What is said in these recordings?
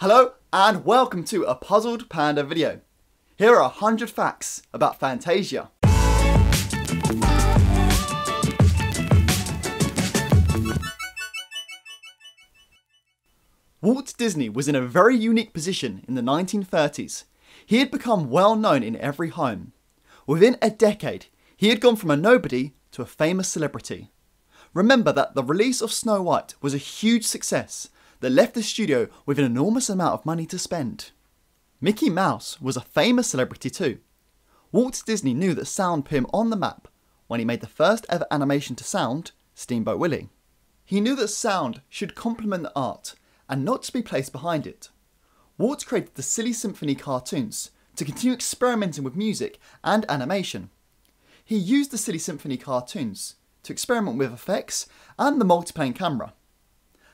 Hello and welcome to a Puzzled Panda video. Here are 100 facts about Fantasia. Walt Disney was in a very unique position in the 1930s. He had become well known in every home. Within a decade, he had gone from a nobody to a famous celebrity. Remember that the release of Snow White was a huge success that left the studio with an enormous amount of money to spend. Mickey Mouse was a famous celebrity too. Walt Disney knew that sound put him on the map when he made the first ever animation to sound, Steamboat Willie. He knew that sound should complement the art and not to be placed behind it. Walt created the Silly Symphony cartoons to continue experimenting with music and animation. He used the Silly Symphony cartoons to experiment with effects and the multiplane camera.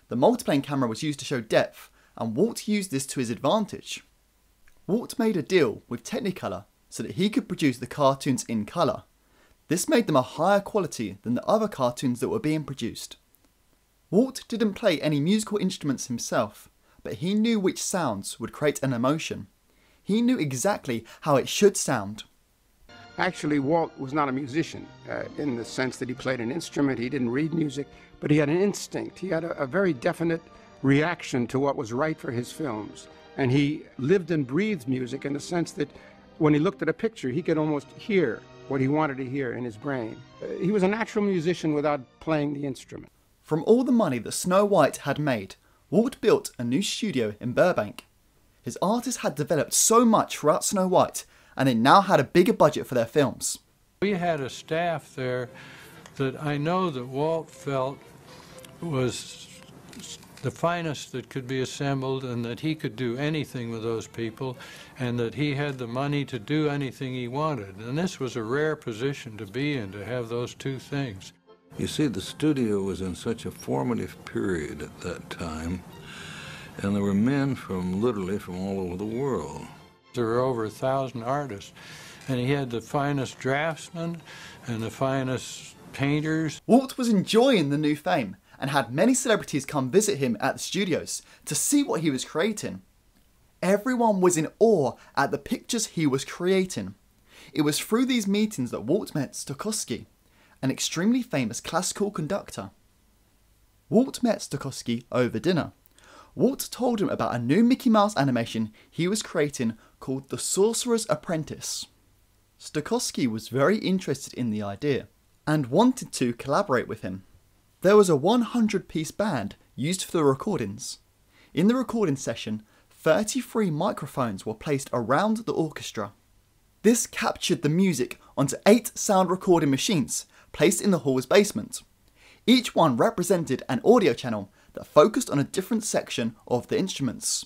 The multiplane camera was used to show depth, and Walt used this to his advantage. Walt made a deal with Technicolor so that he could produce the cartoons in colour. This made them a higher quality than the other cartoons that were being produced. Walt didn't play any musical instruments himself, but he knew which sounds would create an emotion. He knew exactly how it should sound. Actually, Walt was not a musician in the sense that he played an instrument. He didn't read music, but he had an instinct. He had a very definite reaction to what was right for his films. And he lived and breathed music in the sense that when he looked at a picture, he could almost hear what he wanted to hear in his brain. He was a natural musician without playing the instrument. From all the money that Snow White had made, Walt built a new studio in Burbank. His artists had developed so much throughout Snow White, and they now had a bigger budget for their films. We had a staff there that I know that Walt felt was the finest that could be assembled, and that he could do anything with those people, and that he had the money to do anything he wanted. And this was a rare position to be in, to have those two things. You see, the studio was in such a formative period at that time, and there were men literally from all over the world. There were over 1,000 artists, and he had the finest draftsmen and the finest painters. Walt was enjoying the new fame and had many celebrities come visit him at the studios to see what he was creating. Everyone was in awe at the pictures he was creating. It was through these meetings that Walt met Stokowski, an extremely famous classical conductor. Walt met Stokowski over dinner. Walt told him about a new Mickey Mouse animation he was creating called The Sorcerer's Apprentice. Stokowski was very interested in the idea and wanted to collaborate with him. There was a 100-piece band used for the recordings. In the recording session, 33 microphones were placed around the orchestra. This captured the music onto 8 sound recording machines placed in the hall's basement. Each one represented an audio channel that focused on a different section of the instruments.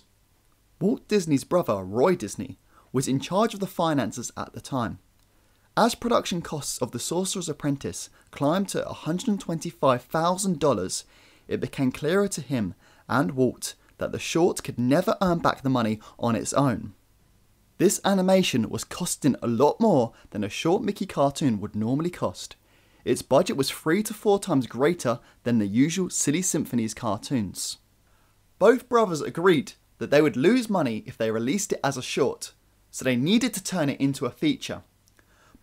Walt Disney's brother, Roy Disney, was in charge of the finances at the time. As production costs of The Sorcerer's Apprentice climbed to $125,000, it became clearer to him and Walt that the short could never earn back the money on its own. This animation was costing a lot more than a short Mickey cartoon would normally cost. Its budget was 3 to 4 times greater than the usual Silly Symphony's cartoons. Both brothers agreed that they would lose money if they released it as a short, so they needed to turn it into a feature.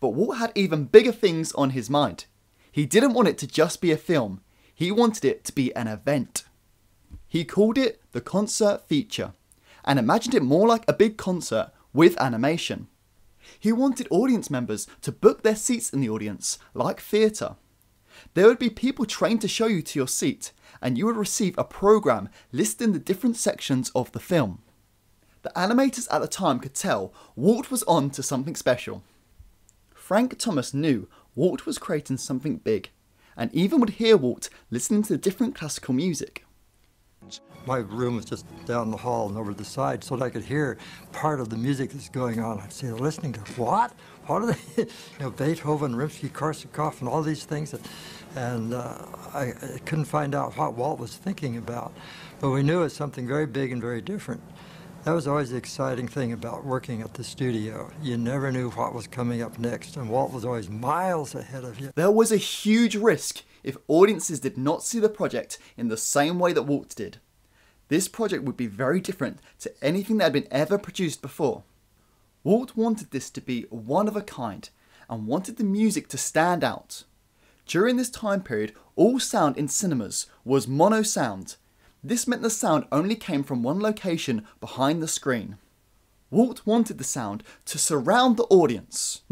But Walt had even bigger things on his mind. He didn't want it to just be a film, he wanted it to be an event. He called it the concert feature, and imagined it more like a big concert with animation. He wanted audience members to book their seats in the audience, like theatre. There would be people trained to show you to your seat, and you would receive a program listing the different sections of the film. The animators at the time could tell Walt was on to something special. Frank Thomas knew Walt was creating something big, and even would hear Walt listening to different classical music. My room was just down the hall and over the side, so that I could hear part of the music that's going on. I'd say, they're listening to what? What are they? Beethoven, Rimsky-Korsakov, and all these things. And I couldn't find out what Walt was thinking about. But we knew it was something very big and very different. That was always the exciting thing about working at the studio. You never knew what was coming up next, and Walt was always miles ahead of you. There was a huge risk if audiences did not see the project in the same way that Walt did. This project would be very different to anything that had been ever produced before. Walt wanted this to be one of a kind and wanted the music to stand out. During this time period, all sound in cinemas was mono sound. This meant the sound only came from one location behind the screen. Walt wanted the sound to surround the audience.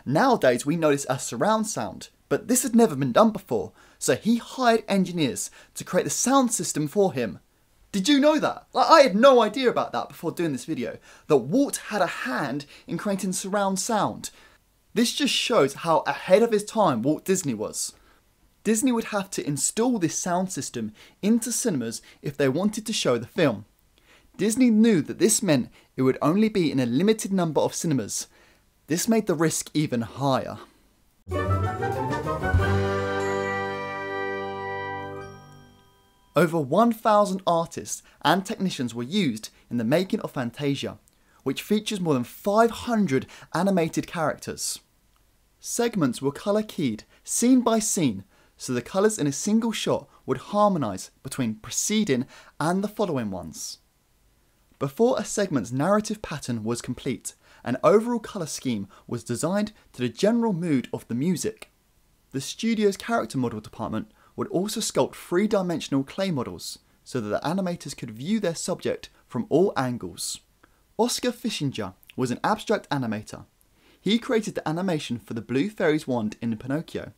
Nowadays we know this as surround sound, but this had never been done before, so he hired engineers to create the sound system for him. Did you know that? I had no idea about that before doing this video, that Walt had a hand in creating surround sound. This just shows how ahead of his time Walt Disney was. Disney would have to install this sound system into cinemas if they wanted to show the film. Disney knew that this meant it would only be in a limited number of cinemas. This made the risk even higher. Over 1,000 artists and technicians were used in the making of Fantasia, which features more than 500 animated characters. Segments were colour keyed, scene by scene, so the colours in a single shot would harmonise between preceding and the following ones. Before a segment's narrative pattern was complete, an overall colour scheme was designed to the general mood of the music. The studio's character model department would also sculpt three-dimensional clay models so that the animators could view their subject from all angles. Oscar Fischinger was an abstract animator. He created the animation for the Blue Fairy's wand in Pinocchio.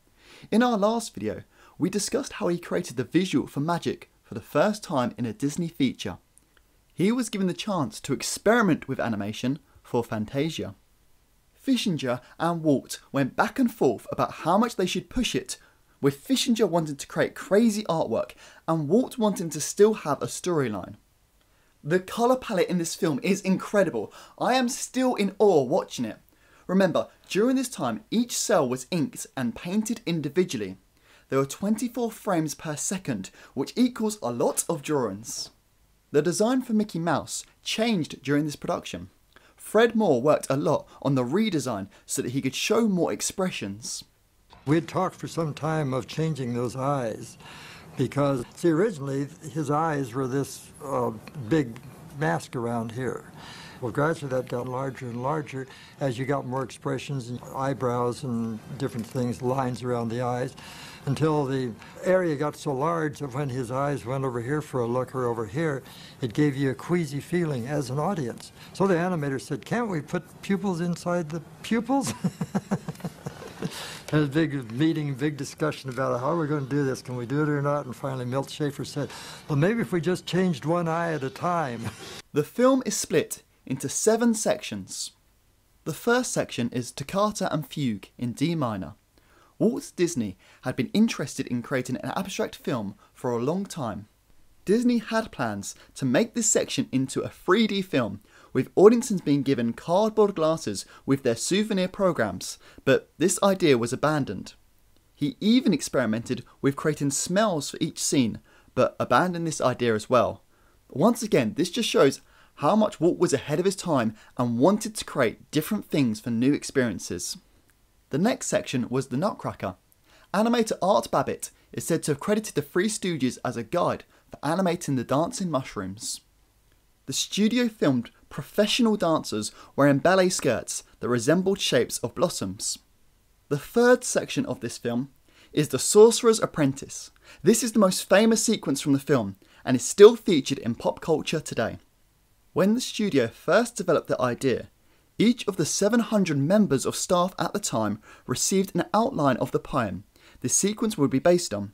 In our last video, we discussed how he created the visual for magic for the first time in a Disney feature. He was given the chance to experiment with animation for Fantasia. Fischinger and Walt went back and forth about how much they should push it, with Fischinger wanting to create crazy artwork and Walt wanting to still have a storyline. The colour palette in this film is incredible. I am still in awe watching it. Remember, during this time, each cell was inked and painted individually. There were 24 frames per second, which equals a lot of drawings. The design for Mickey Mouse changed during this production. Fred Moore worked a lot on the redesign so that he could show more expressions. We had talked for some time of changing those eyes because, see, originally his eyes were this big mask around here. Well, gradually that got larger and larger as you got more expressions and eyebrows and different things, lines around the eyes, until the area got so large that when his eyes went over here for a look or over here, it gave you a queasy feeling as an audience. So the animator said, can't we put pupils inside the pupils? There was a big meeting, big discussion about how we're going to do this. Can we do it or not? And finally Milt Schaefer said, well, maybe if we just changed one eye at a time. The film is split into 7 sections. The first section is Toccata and Fugue in D minor. Walt Disney had been interested in creating an abstract film for a long time. Disney had plans to make this section into a 3D film, with audiences being given cardboard glasses with their souvenir programs, but this idea was abandoned. He even experimented with creating smells for each scene, but abandoned this idea as well. Once again, this just shows how much Walt was ahead of his time and wanted to create different things for new experiences. The next section was The Nutcracker. Animator Art Babbitt is said to have credited the Three Stooges as a guide for animating the dancing mushrooms. The studio filmed professional dancers wearing ballet skirts that resembled shapes of blossoms. The third section of this film is The Sorcerer's Apprentice. This is the most famous sequence from the film and is still featured in pop culture today. When the studio first developed the idea, each of the 700 members of staff at the time received an outline of the poem the sequence would be based on.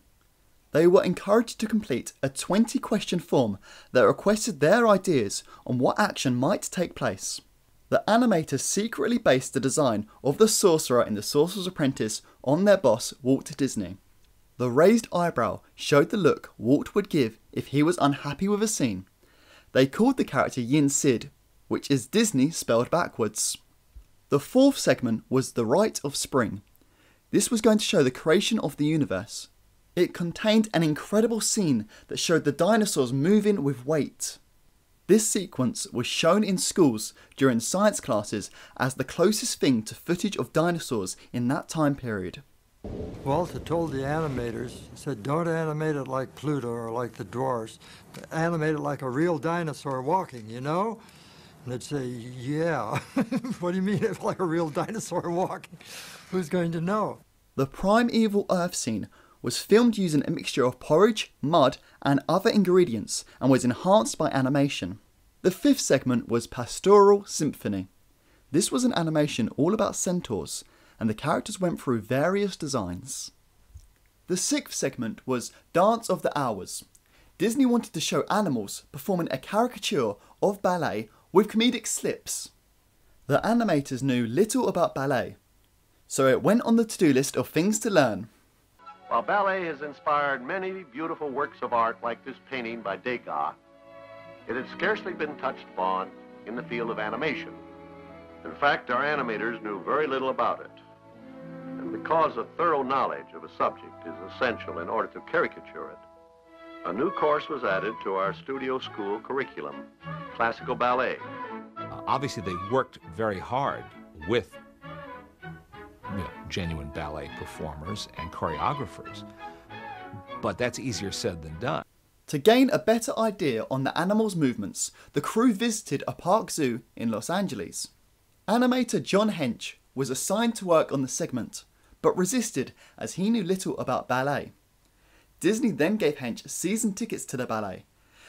They were encouraged to complete a 20-question form that requested their ideas on what action might take place. The animators secretly based the design of the sorcerer in The Sorcerer's Apprentice on their boss, Walt Disney. The raised eyebrow showed the look Walt would give if he was unhappy with a scene. They called the character Yin Sid, which is Disney spelled backwards. The fourth segment was The Rite of Spring. This was going to show the creation of the universe. It contained an incredible scene that showed the dinosaurs moving with weight. This sequence was shown in schools during science classes as the closest thing to footage of dinosaurs in that time period. Walt had told the animators, he said, don't animate it like Pluto or like the dwarfs. Animate it like a real dinosaur walking, you know? And they'd say, yeah. What do you mean it's like a real dinosaur walking? Who's going to know? The primeval Earth scene was filmed using a mixture of porridge, mud, and other ingredients, and was enhanced by animation. The fifth segment was Pastoral Symphony. This was an animation all about centaurs, and the characters went through various designs. The sixth segment was Dance of the Hours. Disney wanted to show animals performing a caricature of ballet with comedic slips. The animators knew little about ballet, so it went on the to-do list of things to learn. While ballet has inspired many beautiful works of art like this painting by Degas, it had scarcely been touched upon in the field of animation. In fact, our animators knew very little about it. And because a thorough knowledge of a subject is essential in order to caricature it, a new course was added to our studio school curriculum, classical ballet. Obviously, they worked very hard with genuine ballet performers and choreographers, but that's easier said than done. To gain a better idea on the animals' movements, the crew visited a park zoo in Los Angeles. Animator John Hench was assigned to work on the segment, but resisted as he knew little about ballet. Disney then gave Hench season tickets to the ballet,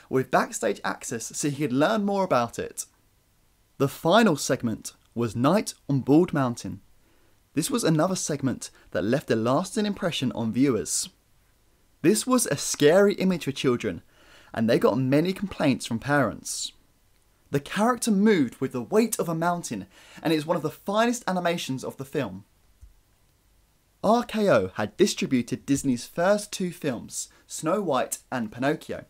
with backstage access so he could learn more about it. The final segment was Night on Bald Mountain. This was another segment that left a lasting impression on viewers. This was a scary image for children, and they got many complaints from parents. The character moved with the weight of a mountain, and is one of the finest animations of the film. RKO had distributed Disney's first two films, Snow White and Pinocchio.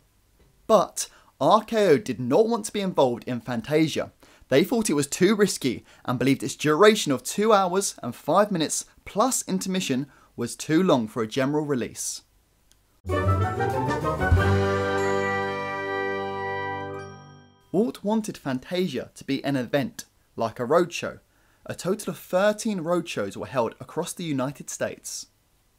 But RKO did not want to be involved in Fantasia. They thought it was too risky and believed its duration of 2 hours and 5 minutes plus intermission was too long for a general release. Walt wanted Fantasia to be an event, like a roadshow. A total of 13 roadshows were held across the United States.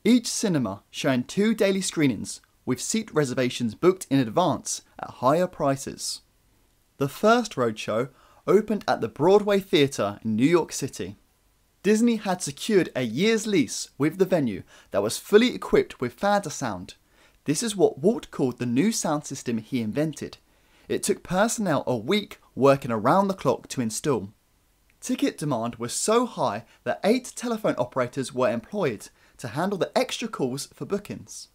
Each cinema showing 2 daily screenings, with seat reservations booked in advance at higher prices. The first roadshow opened at the Broadway Theatre in New York City. Disney had secured a year's lease with the venue that was fully equipped with Fantasound. This is what Walt called the new sound system he invented. It took personnel a week working around the clock to install. Ticket demand was so high that 8 telephone operators were employed to handle the extra calls for bookings.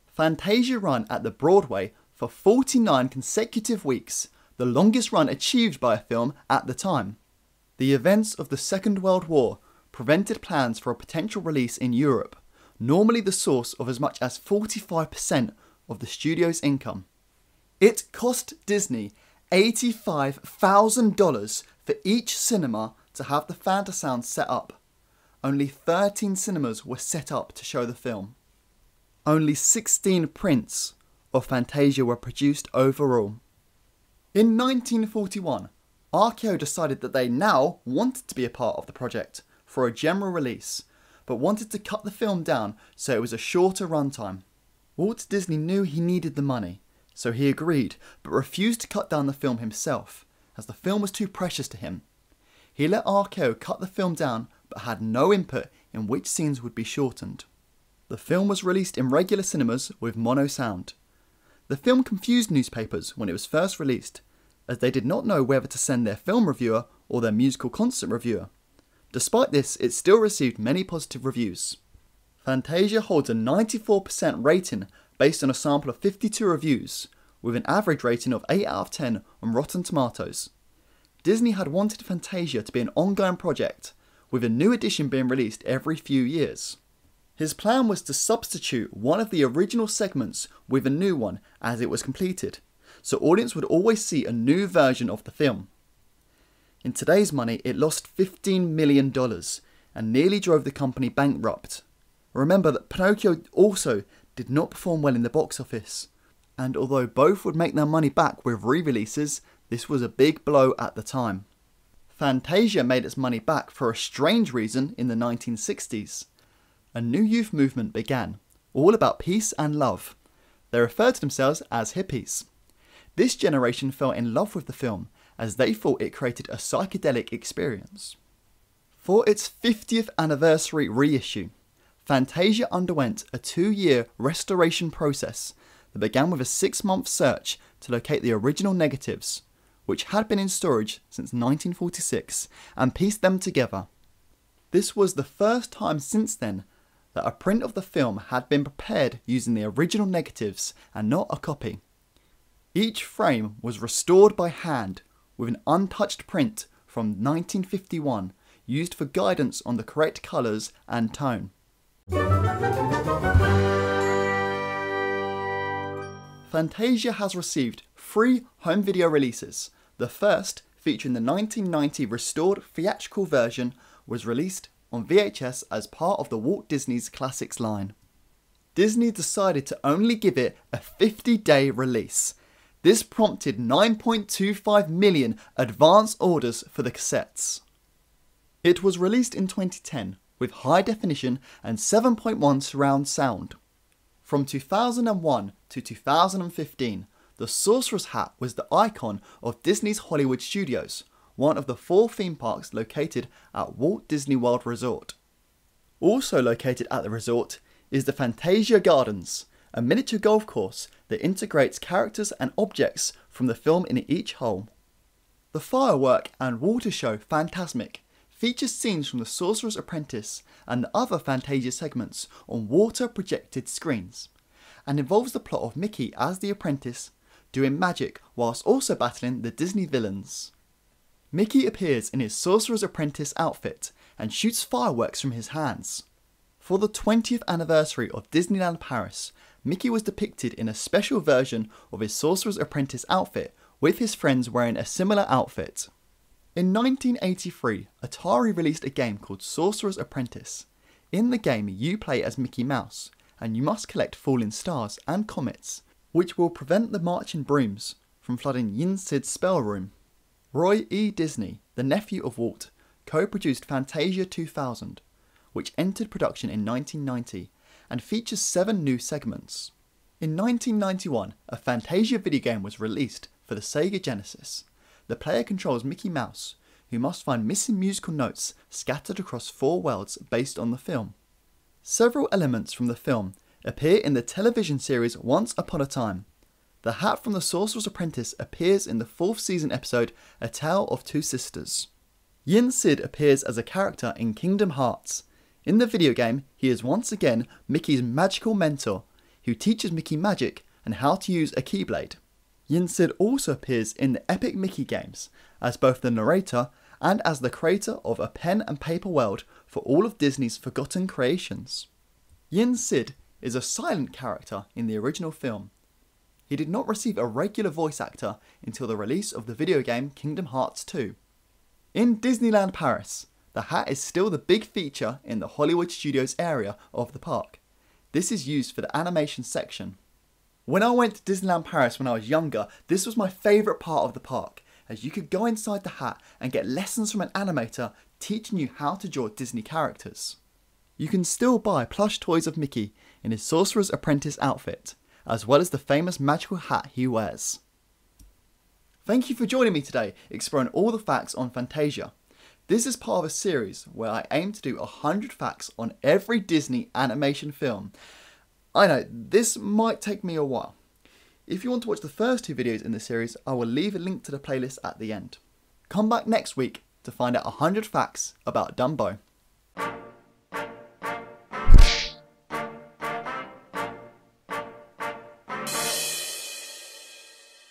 Fantasia ran at the Broadway for 49 consecutive weeks, the longest run achieved by a film at the time. The events of the Second World War prevented plans for a potential release in Europe, normally the source of as much as 45% of the studio's income. It cost Disney $85,000 for each cinema to have the Fantasound set up. Only 13 cinemas were set up to show the film. Only 16 prints of Fantasia were produced overall. In 1941, RKO decided that they now wanted to be a part of the project for a general release, but wanted to cut the film down so it was a shorter runtime. Walt Disney knew he needed the money, so he agreed, but refused to cut down the film himself, as the film was too precious to him. He let RKO cut the film down, but had no input in which scenes would be shortened. The film was released in regular cinemas with mono sound. The film confused newspapers when it was first released, as they did not know whether to send their film reviewer or their musical concert reviewer. Despite this, it still received many positive reviews. Fantasia holds a 94% rating based on a sample of 52 reviews, with an average rating of 8 out of 10 on Rotten Tomatoes. Disney had wanted Fantasia to be an ongoing project, with a new edition being released every few years. His plan was to substitute one of the original segments with a new one as it was completed, so audience would always see a new version of the film. In today's money, it lost $15 million and nearly drove the company bankrupt. Remember that Pinocchio also did not perform well in the box office, and although both would make their money back with re-releases, this was a big blow at the time. Fantasia made its money back for a strange reason in the 1960s. a new youth movement began, all about peace and love. They referred to themselves as hippies. This generation fell in love with the film as they thought it created a psychedelic experience. For its 50th anniversary reissue, Fantasia underwent a 2-year restoration process that began with a 6-month search to locate the original negatives, which had been in storage since 1946, and piece them together. This was the first time since then that a print of the film had been prepared using the original negatives and not a copy. Each frame was restored by hand with an untouched print from 1951 used for guidance on the correct colours and tone. Fantasia has received 3 home video releases. The first, featuring the 1990 restored theatrical version, was released on VHS as part of the Walt Disney's Classics line. Disney decided to only give it a 50-day release. This prompted 9.25 million advance orders for the cassettes. It was released in 2010 with high definition and 7.1 surround sound. From 2001 to 2015, the Sorcerer's Hat was the icon of Disney's Hollywood Studios, one of the 4 theme parks located at Walt Disney World Resort. Also located at the resort is the Fantasia Gardens, a miniature golf course that integrates characters and objects from the film in each hole. The firework and water show Fantasmic features scenes from The Sorcerer's Apprentice and the other Fantasia segments on water projected screens, and involves the plot of Mickey as the apprentice doing magic whilst also battling the Disney villains. Mickey appears in his Sorcerer's Apprentice outfit and shoots fireworks from his hands. For the 20th anniversary of Disneyland Paris, Mickey was depicted in a special version of his Sorcerer's Apprentice outfit with his friends wearing a similar outfit. In 1983, Atari released a game called Sorcerer's Apprentice. In the game, you play as Mickey Mouse, and you must collect falling stars and comets, which will prevent the marching brooms from flooding Yin Sid's spell room. Roy E. Disney, the nephew of Walt, co-produced Fantasia 2000, which entered production in 1990 and features 7 new segments. In 1991, a Fantasia video game was released for the Sega Genesis. The player controls Mickey Mouse, who must find missing musical notes scattered across 4 worlds based on the film. Several elements from the film appear in the television series Once Upon a Time. The hat from the Sorcerer's Apprentice appears in the 4th season episode A Tale of Two Sisters. Yin Sid appears as a character in Kingdom Hearts. In the video game, he is once again Mickey's magical mentor, who teaches Mickey magic and how to use a Keyblade. Yin Sid also appears in the Epic Mickey games, as both the narrator and as the creator of a pen and paper world for all of Disney's forgotten creations. Yin Sid is a silent character in the original film. He did not receive a regular voice actor until the release of the video game Kingdom Hearts 2. In Disneyland Paris, the hat is still the big feature in the Hollywood Studios area of the park. This is used for the animation section. When I went to Disneyland Paris when I was younger, this was my favourite part of the park, as you could go inside the hat and get lessons from an animator teaching you how to draw Disney characters. You can still buy plush toys of Mickey in his Sorcerer's Apprentice outfit, as well as the famous magical hat he wears. Thank you for joining me today, exploring all the facts on Fantasia. This is part of a series where I aim to do 100 facts on every Disney animation film. I know, this might take me a while. If you want to watch the first 2 videos in the series, I will leave a link to the playlist at the end. Come back next week to find out 100 facts about Dumbo.